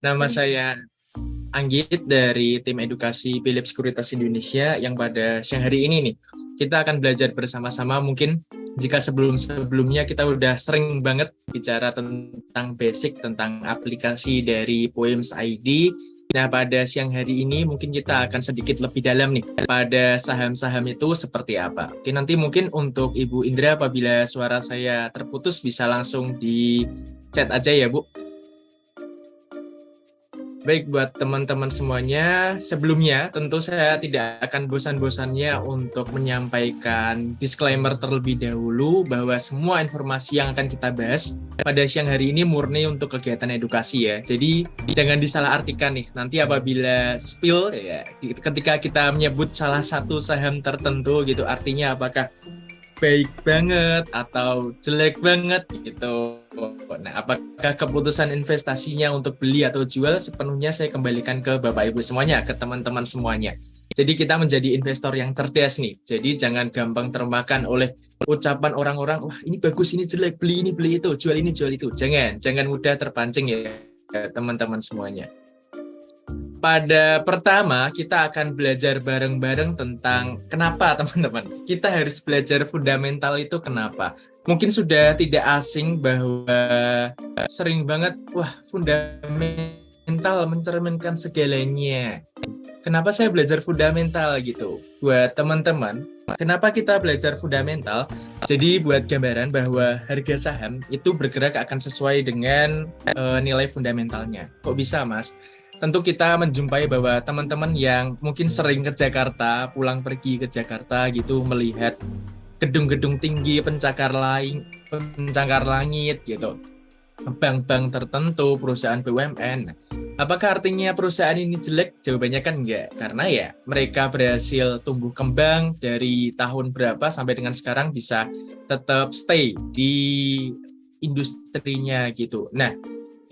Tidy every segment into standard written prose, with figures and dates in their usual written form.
Nama saya Anggit dari tim edukasi Philips Sekuritas Indonesia yang pada siang hari ini nih kita akan belajar bersama-sama. Mungkin jika sebelum-sebelumnya kita udah sering banget bicara tentang basic tentang aplikasi dari Poems ID. Nah, pada siang hari ini mungkin kita akan sedikit lebih dalam nih pada saham-saham itu seperti apa. Oke, nanti mungkin untuk Ibu Indra apabila suara saya terputus bisa langsung di chat aja ya, Bu. Baik, buat teman-teman semuanya, sebelumnya tentu saya tidak akan bosan-bosannya untuk menyampaikan disclaimer terlebih dahulu bahwa semua informasi yang akan kita bahas pada siang hari ini murni untuk kegiatan edukasi ya. Jadi jangan disalahartikan nih, nanti apabila spill ya, ketika kita menyebut salah satu saham tertentu gitu, artinya apakah baik banget atau jelek banget gitu. Nah, apakah keputusan investasinya untuk beli atau jual sepenuhnya saya kembalikan ke Bapak Ibu semuanya, ke teman-teman semuanya. Jadi kita menjadi investor yang cerdas nih. Jadi jangan gampang termakan oleh ucapan orang-orang, wah ini bagus, ini jelek, beli ini, beli itu, jual ini, jual itu. Jangan mudah terpancing ya teman-teman semuanya. Pada pertama, kita akan belajar bareng-bareng tentang kenapa, teman-teman. Kita harus belajar fundamental itu kenapa. Mungkin sudah tidak asing bahwa sering banget, wah, fundamental mencerminkan segalanya. Kenapa saya belajar fundamental gitu? Buat teman-teman, kenapa kita belajar fundamental? Jadi buat gambaran bahwa harga saham itu bergerak akan sesuai dengan nilai fundamentalnya. Kok bisa, Mas? Tentu kita menjumpai bahwa teman-teman yang mungkin sering ke Jakarta, pulang pergi ke Jakarta gitu, melihat gedung-gedung tinggi, pencakar langit gitu, bank-bank tertentu, perusahaan BUMN. Apakah artinya perusahaan ini jelek? Jawabannya kan enggak, karena ya mereka berhasil tumbuh kembang dari tahun berapa sampai dengan sekarang bisa tetap stay di industrinya gitu. Nah,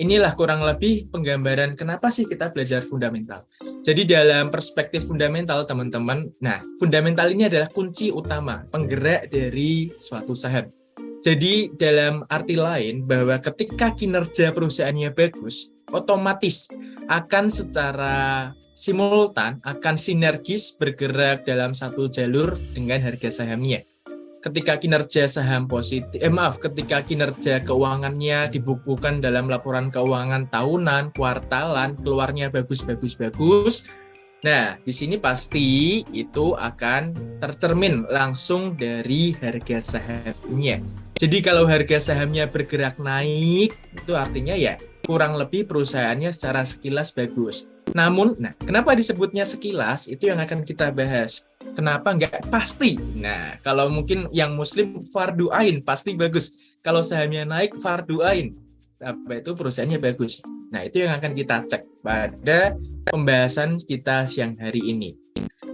inilah kurang lebih penggambaran kenapa sih kita belajar fundamental. Jadi dalam perspektif fundamental teman-teman, nah fundamental ini adalah kunci utama penggerak dari suatu saham. Jadi dalam arti lain bahwa ketika kinerja perusahaannya bagus, otomatis akan secara simultan, akan sinergis bergerak dalam satu jalur dengan harga sahamnya. Ketika kinerja saham positif, ketika kinerja keuangannya dibukukan dalam laporan keuangan tahunan, kuartalan, keluarnya bagus. Nah, di sini pasti itu akan tercermin langsung dari harga sahamnya. Jadi kalau harga sahamnya bergerak naik, itu artinya ya kurang lebih perusahaannya secara sekilas bagus. Namun, nah, kenapa disebutnya sekilas? Itu yang akan kita bahas. Kenapa nggak pasti? Nah, kalau mungkin yang muslim fardu ain, pasti bagus. Kalau sahamnya naik, fardu ain. Apa itu perusahaannya bagus. Nah, itu yang akan kita cek pada pembahasan kita siang hari ini.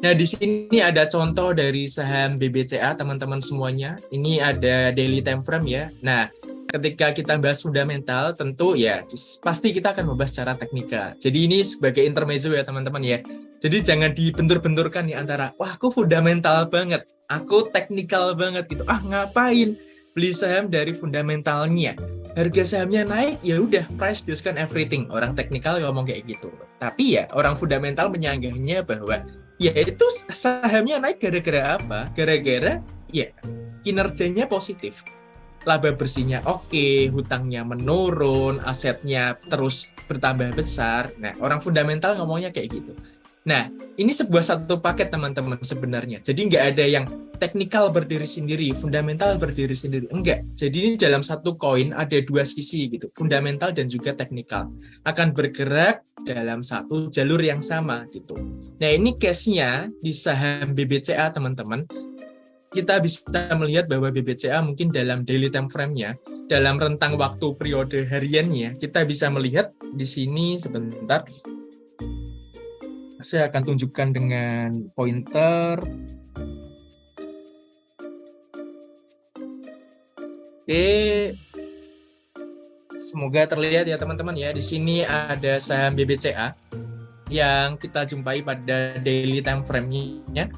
Nah, di sini ada contoh dari saham BBCA, teman-teman semuanya. Ini ada daily time frame ya. Nah, ketika kita bahas fundamental, tentu ya pasti kita akan membahas secara teknikal. Jadi ini sebagai intermezzo ya teman-teman ya. Jadi jangan dibentur-benturkan nih antara, wah aku fundamental banget, aku teknikal banget gitu. Ah ngapain beli saham dari fundamentalnya? Harga sahamnya naik, ya udah price discount everything. Orang teknikal ngomong kayak gitu. Tapi ya orang fundamental menyanggahnya bahwa ya itu sahamnya naik gara-gara apa? Gara-gara ya kinerjanya positif, laba bersihnya oke, hutangnya menurun, asetnya terus bertambah besar. Nah, orang fundamental ngomongnya kayak gitu. Nah, ini sebuah satu paket teman-teman sebenarnya. Jadi nggak ada yang teknikal berdiri sendiri, fundamental berdiri sendiri. Enggak. Jadi ini dalam satu koin ada dua sisi gitu, fundamental dan juga teknikal. Akan bergerak dalam satu jalur yang sama gitu. Nah, ini case-nya di saham BBCA teman-teman. Kita bisa melihat bahwa BBCA mungkin dalam daily time frame-nya, dalam rentang waktu periode hariannya, kita bisa melihat di sini sebentar. Saya akan tunjukkan dengan pointer. Oke, semoga terlihat ya teman-teman ya. Di sini ada saham BBCA yang kita jumpai pada daily time frame-nya.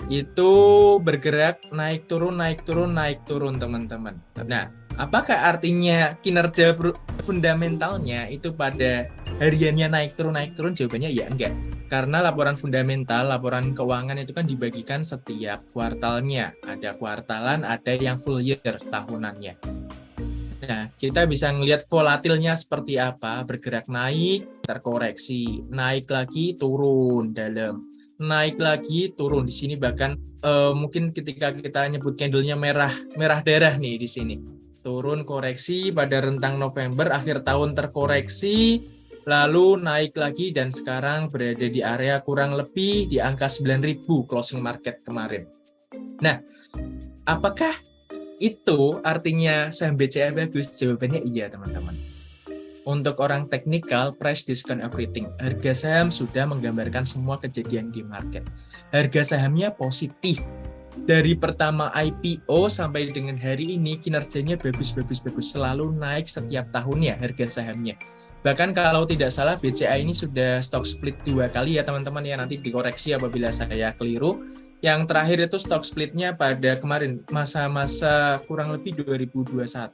Itu bergerak naik turun teman-teman. Nah, Apakah artinya kinerja fundamentalnya itu pada hariannya naik turun? Jawabannya ya enggak. Karena laporan fundamental, laporan keuangan itu kan dibagikan setiap kuartalnya. Ada kuartalan, ada yang full year tahunannya. Nah, kita bisa melihat volatilnya seperti apa, bergerak naik, terkoreksi, naik lagi, turun dalam, naik lagi, turun. Di sini bahkan mungkin ketika kita nyebut candle-nya merah darah nih di sini. Turun koreksi pada rentang November, akhir tahun terkoreksi, lalu naik lagi dan sekarang berada di area kurang lebih di angka 9.000 closing market kemarin. Nah, apakah itu artinya saham BCA bagus? Jawabannya iya, teman-teman. Untuk orang teknikal, price discount everything. Harga saham sudah menggambarkan semua kejadian di market. Harga sahamnya positif. Dari pertama IPO sampai dengan hari ini, kinerjanya bagus. Selalu naik setiap tahunnya harga sahamnya. Bahkan kalau tidak salah, BCA ini sudah stock split 2 kali ya, teman-teman ya. Nanti dikoreksi apabila saya keliru. Yang terakhir itu stock splitnya pada kemarin, masa-masa kurang lebih 2021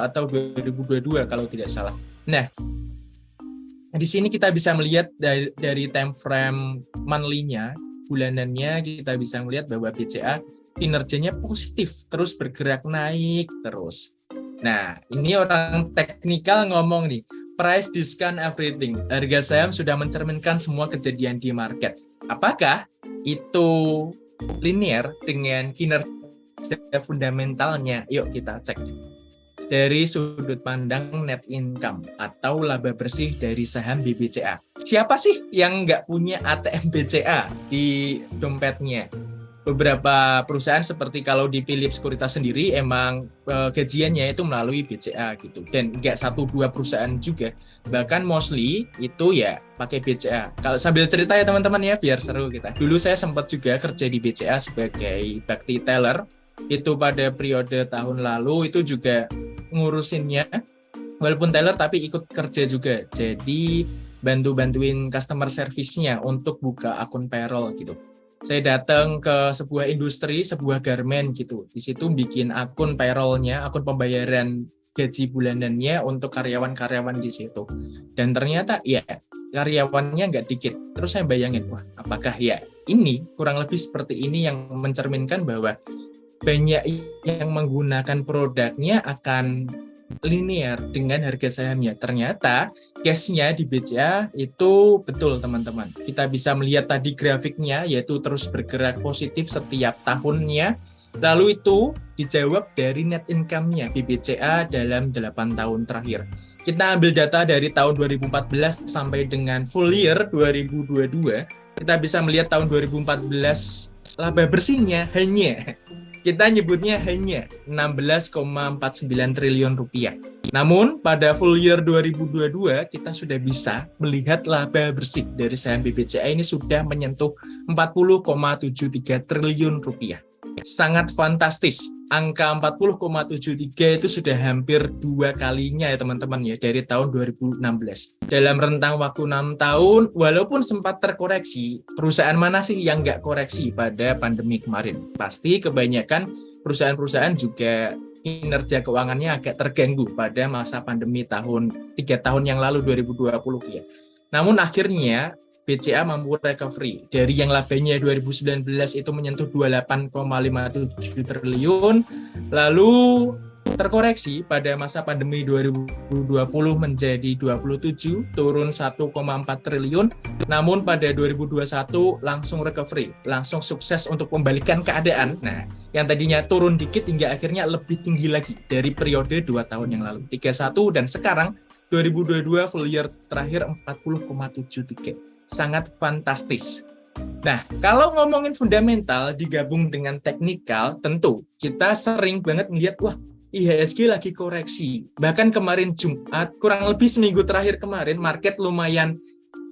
atau 2022 kalau tidak salah. Nah, di sini kita bisa melihat dari time frame monthly-nya, bulanannya, kita bisa melihat bahwa BCA kinerjanya positif, terus bergerak naik terus. Nah, ini orang teknikal ngomong nih, price discount everything. Harga saham sudah mencerminkan semua kejadian di market. Apakah itu linear dengan kinerja fundamentalnya? Yuk kita cek. Dari sudut pandang net income atau laba bersih dari saham BBCA. Siapa sih yang nggak punya ATM BCA di dompetnya? Beberapa perusahaan seperti kalau di Philips Sekuritas sendiri emang gajiannya itu melalui BCA gitu, dan nggak 1-2 perusahaan juga, bahkan mostly itu ya pakai BCA. Kalau sambil cerita ya teman-teman ya biar seru kita. Dulu saya sempat juga kerja di BCA sebagai bakti teller, itu pada periode tahun lalu itu juga ngurusinnya, walaupun teller tapi ikut kerja juga, jadi bantuin customer service-nya untuk buka akun payroll gitu. Saya datang ke sebuah industri, sebuah garment gitu. Di situ bikin akun payroll-nya, akun pembayaran gaji bulanannya untuk karyawan-karyawan di situ. Dan ternyata ya karyawannya nggak dikit. Terus saya bayangin, wah apakah ya ini kurang lebih seperti ini yang mencerminkan bahwa banyak yang menggunakan produknya akan linear dengan harga sahamnya. Ternyata case-nya di BCA itu betul teman-teman. Kita bisa melihat tadi grafiknya yaitu terus bergerak positif setiap tahunnya. Lalu itu dijawab dari net income-nya BBCA dalam 8 tahun terakhir. Kita ambil data dari tahun 2014 sampai dengan full year 2022. Kita bisa melihat tahun 2014 laba bersihnya kita nyebutnya hanya 16,49 triliun rupiah. Namun pada full year 2022 kita sudah bisa melihat laba bersih dari saham BBCA ini sudah menyentuh 40,73 triliun rupiah. Sangat fantastis. Angka 40,73 itu sudah hampir 2 kalinya ya teman-teman ya dari tahun 2016. Dalam rentang waktu 6 tahun, walaupun sempat terkoreksi, perusahaan mana sih yang nggak koreksi pada pandemi kemarin? Pasti kebanyakan perusahaan-perusahaan juga kinerja keuangannya agak terganggu pada masa pandemi 3 tahun yang lalu 2020 ya. Namun akhirnya BCA mampu recovery dari yang labanya 2019 itu menyentuh 28,57 triliun, lalu terkoreksi pada masa pandemi 2020 menjadi 27, turun 1,4 triliun, namun pada 2021 langsung recovery, langsung sukses untuk membalikan keadaan. Nah, yang tadinya turun dikit hingga akhirnya lebih tinggi lagi dari periode 2 tahun yang lalu, 31, dan sekarang 2022 full year terakhir 40,73. Sangat fantastis. Nah, kalau ngomongin fundamental digabung dengan teknikal, tentu kita sering banget melihat, wah IHSG lagi koreksi. Bahkan kemarin Jumat, kurang lebih seminggu terakhir kemarin, market lumayan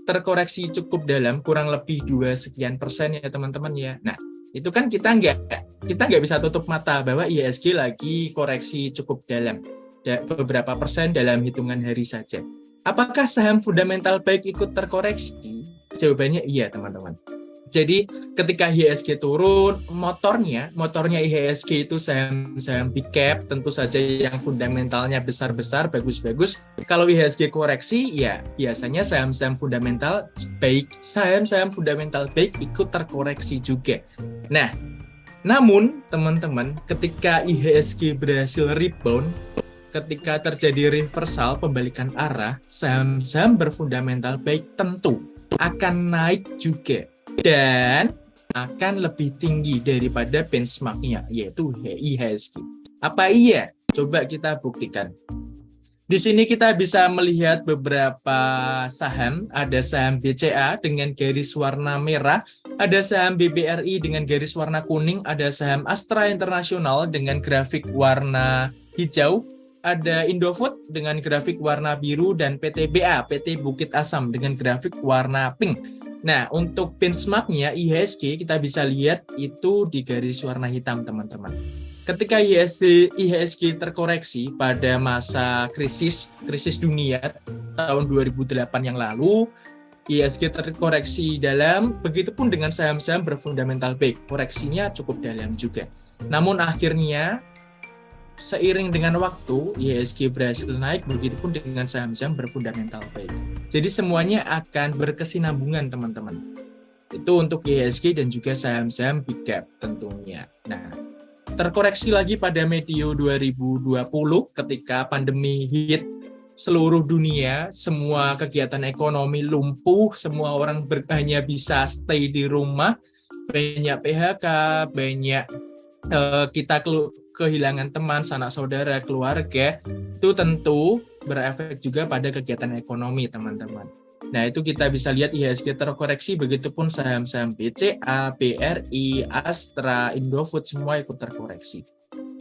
terkoreksi cukup dalam, kurang lebih 2 sekian persen ya teman-teman ya. Nah, itu kan kita nggak bisa tutup mata bahwa IHSG lagi koreksi cukup dalam, beberapa persen dalam hitungan hari saja. Apakah saham fundamental baik ikut terkoreksi? Jawabannya iya teman-teman. Jadi ketika IHSG turun, motornya IHSG itu saham-saham big cap, tentu saja yang fundamentalnya besar-besar, bagus-bagus. Kalau IHSG koreksi, ya biasanya saham-saham fundamental baik ikut terkoreksi juga. Nah, namun teman-teman, ketika IHSG berhasil rebound, ketika terjadi reversal, pembalikan arah, saham-saham berfundamental baik tentu akan naik juga. Dan akan lebih tinggi daripada benchmarknya, yaitu IHSG. Apa iya? Coba kita buktikan. Di sini kita bisa melihat beberapa saham. Ada saham BCA dengan garis warna merah, ada saham BBRI dengan garis warna kuning, ada saham Astra International dengan grafik warna hijau, ada Indofood dengan grafik warna biru, dan PTBA, PT Bukit Asam dengan grafik warna pink. Nah, untuk benchmarknya IHSG kita bisa lihat itu di garis warna hitam, teman-teman. Ketika IHSG terkoreksi pada masa krisis dunia tahun 2008 yang lalu, IHSG terkoreksi dalam, begitupun dengan saham-saham berfundamental baik, koreksinya cukup dalam juga. Namun akhirnya seiring dengan waktu, IHSG berhasil naik, begitupun dengan saham-saham berfundamental baik. Jadi semuanya akan berkesinambungan, teman-teman. Itu untuk IHSG dan juga saham-saham big cap tentunya. Nah, terkoreksi lagi pada medio 2020 ketika pandemi hit seluruh dunia, semua kegiatan ekonomi lumpuh, semua orang hanya bisa stay di rumah, banyak PHK, banyak kita kehilangan teman, sanak saudara, keluarga, itu tentu berefek juga pada kegiatan ekonomi, teman-teman. Nah, itu kita bisa lihat IHSG terkoreksi, begitupun saham-saham BCA, BRI, Astra, Indofood, semua ikut terkoreksi.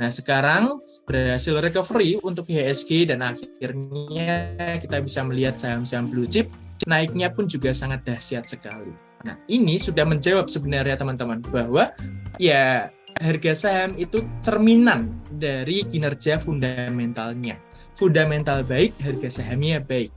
Nah, sekarang berhasil recovery untuk IHSG dan akhirnya kita bisa melihat saham-saham blue chip, naiknya pun juga sangat dahsyat sekali. Nah, ini sudah menjawab sebenarnya, teman-teman, bahwa ya harga saham itu cerminan dari kinerja fundamentalnya. Fundamental baik, harga sahamnya baik.